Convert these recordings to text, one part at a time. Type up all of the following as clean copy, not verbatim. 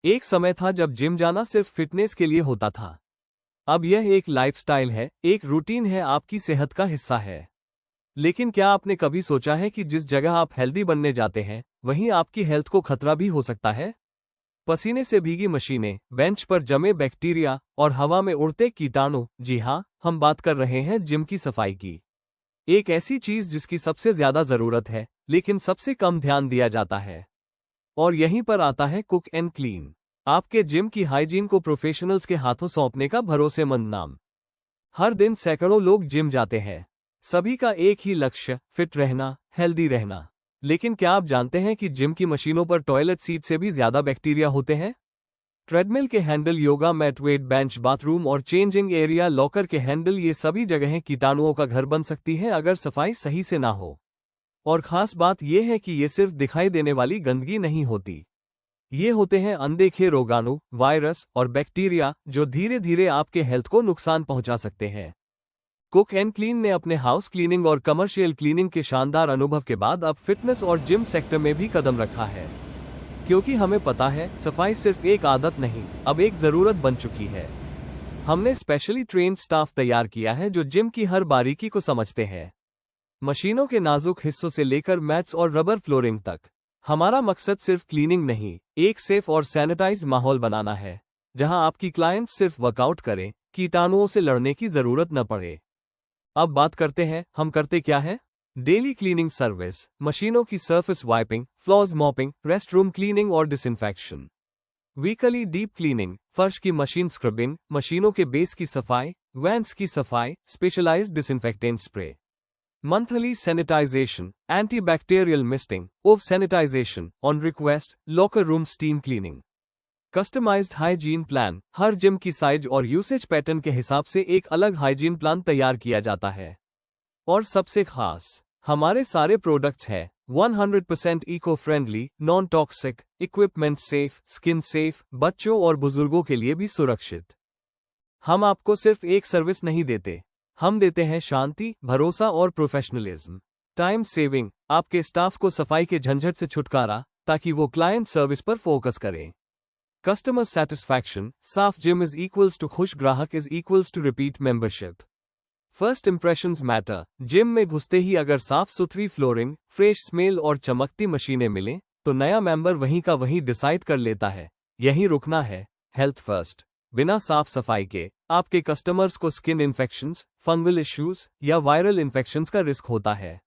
एक समय था जब जिम जाना सिर्फ फिटनेस के लिए होता था। अब यह एक लाइफस्टाइल है, एक रूटीन है, आपकी सेहत का हिस्सा है। लेकिन क्या आपने कभी सोचा है कि जिस जगह आप हेल्दी बनने जाते हैं, वहीं आपकी हेल्थ को खतरा भी हो सकता है? पसीने से भीगी मशीनें, बेंच पर जमे बैक्टीरिया और हवा में उड़ते कीटाणु। जी हाँ, हम बात कर रहे हैं जिम की सफाई की। एक ऐसी चीज जिसकी सबसे ज्यादा जरूरत है, लेकिन सबसे कम ध्यान दिया जाता है। और यहीं पर आता है कुक एंड क्लीन, आपके जिम की हाइजीन को प्रोफेशनल्स के हाथों सौंपने का भरोसेमंद नाम। हर दिन सैकड़ों लोग जिम जाते हैं। सभी का एक ही लक्ष्य, फिट रहना, हेल्दी रहना। लेकिन क्या आप जानते हैं कि जिम की मशीनों पर टॉयलेट सीट से भी ज्यादा बैक्टीरिया होते हैं? ट्रेडमिल के handle, yoga mat, weight bench, bathroom और चेंजिंग एरिया, लॉकर के हैंडल, ये सभी जगहें कीटाणुओं का घर बन सकती हैं अगर सफाई सही से ना हो। और खास बात यह है कि ये सिर्फ दिखाई देने वाली गंदगी नहीं होती। ये होते हैं अनदेखे रोगाणु, वायरस और बैक्टीरिया जो धीरे धीरे आपके हेल्थ को नुकसान पहुंचा सकते हैं। कुक एंड क्लीन ने अपने हाउस क्लीनिंग और कमर्शियल क्लीनिंग के शानदार अनुभव के बाद अब फिटनेस और जिम सेक्टर में भी कदम रखा है। क्योंकि हमें पता है, सफाई सिर्फ एक आदत नहीं, अब एक जरूरत बन चुकी है। हमने स्पेशली ट्रेन्ड स्टाफ तैयार किया है जो जिम की हर बारीकी को समझते हैं, मशीनों के नाजुक हिस्सों से लेकर मैट्स और रबर फ्लोरिंग तक। हमारा मकसद सिर्फ क्लीनिंग नहीं, एक सेफ और सैनिटाइज्ड माहौल बनाना है, जहां आपकी क्लाइंट्स सिर्फ वर्कआउट करें, कीटाणुओं से लड़ने की जरूरत न पड़े। अब बात करते हैं, हम करते क्या है। डेली क्लीनिंग सर्विस, मशीनों की surface wiping, floors mopping, rest room cleaning और डिसइंफेक्शन। वीकली डीप क्लीनिंग, फर्श की मशीन स्क्रबिंग, मशीनों के बेस की सफाई, वेंट्स की सफाई, specialised disinfectant spray. Monthly sanitisation, antibacterial misting, ओव sanitisation on request, locker room steam cleaning. Customised hygiene plan, हर जिम की साइज और यूसेज पैटर्न के हिसाब से एक अलग हाइजीन प्लान तैयार किया जाता है। और सबसे खास, हमारे सारे प्रोडक्ट्स हैं 100% eco friendly, non toxic, equipment safe, skin safe, बच्चों और बुजुर्गों के लिए भी सुरक्षित। हम आपको सिर्फ एक सर्विस नहीं देते, हम देते हैं शांति, भरोसा और प्रोफेशनलिज्म। टाइम सेविंग, आपके स्टाफ को सफाई के झंझट से छुटकारा, ताकि वो क्लाइंट सर्विस पर फोकस करें। कस्टमर सेटिस्फैक्शन, साफ जिम इज इक्वल्स टू खुश ग्राहक is equals to repeat membership. First impressions matter, gym में घुसते ही अगर साफ सुथरी फ्लोरिंग, फ्रेश स्मेल और चमकती मशीनें मिलें, तो नया मेंबर वहीं का वहीं डिसाइड कर लेता है, यहीं रुकना है। हेल्थ फर्स्ट, बिना साफ सफाई के आपके कस्टमर्स को स्किन इन्फेक्शंस, फंगल इश्यूज या वायरल इन्फेक्शंस का रिस्क होता है।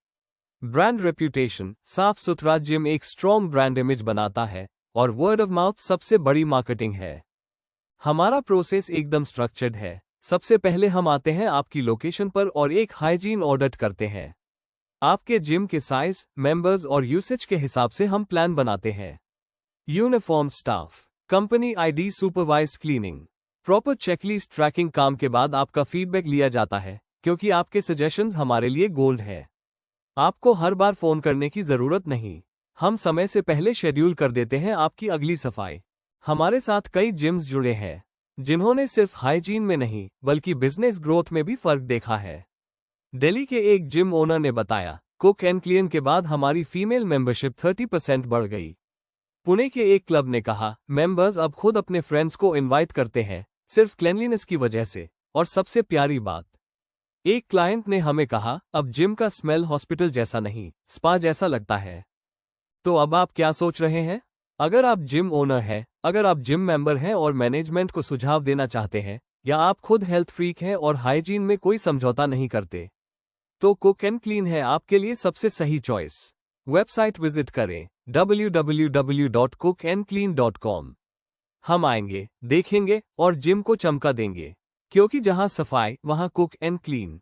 ब्रांड रेप्यूटेशन, साफ सुथरा जिम एक स्ट्रॉन्ग ब्रांड इमेज बनाता है, और वर्ड ऑफ माउथ सबसे बड़ी मार्केटिंग है। हमारा प्रोसेस एकदम स्ट्रक्चर्ड है। सबसे पहले हम आते हैं आपकी लोकेशन पर और एक हाइजीन ऑडिट करते हैं। आपके जिम के साइज, मेंबर्स और यूसेज के हिसाब से हम प्लान बनाते हैं। Uniform staff, company ID, supervised cleaning, proper checklist tracking. काम के बाद आपका फीडबैक लिया जाता है, क्योंकि आपके सजेशंस हमारे लिए गोल्ड है। आपको हर बार फोन करने की जरूरत नहीं, हम समय से पहले शेड्यूल कर देते हैं आपकी अगली सफाई। हमारे साथ कई जिम्स जुड़े हैं जिन्होंने सिर्फ हाइजीन में नहीं बल्कि बिजनेस ग्रोथ में भी फर्क देखा है। दिल्ली के एक जिम ओनर ने बताया, कुक एंड क्लीन के बाद हमारी फीमेल मेंबरशिप 30% बढ़ गई। पुणे के एक क्लब ने कहा, मेंबर्स अब खुद अपने फ्रेंड्स को इनवाइट करते हैं, सिर्फ क्लीनलीनेस की वजह से। और सबसे प्यारी बात, एक क्लाइंट ने हमें कहा, अब जिम का स्मेल हॉस्पिटल जैसा नहीं, स्पा जैसा लगता है। तो अब आप क्या सोच रहे हैं? अगर आप जिम ओनर हैं, अगर आप जिम मेंबर हैं और मैनेजमेंट को सुझाव देना चाहते हैं, या आप खुद हेल्थ फ्रीक हैं और हाइजीन में कोई समझौता नहीं करते, तो कुक एंड क्लीन है आपके लिए सबसे सही चॉइस। वेबसाइट विजिट करें www.cookandclean.com। हम आएंगे, देखेंगे और जिम को चमका देंगे, क्योंकि जहां सफाई वहां कुक एंड क्लीन।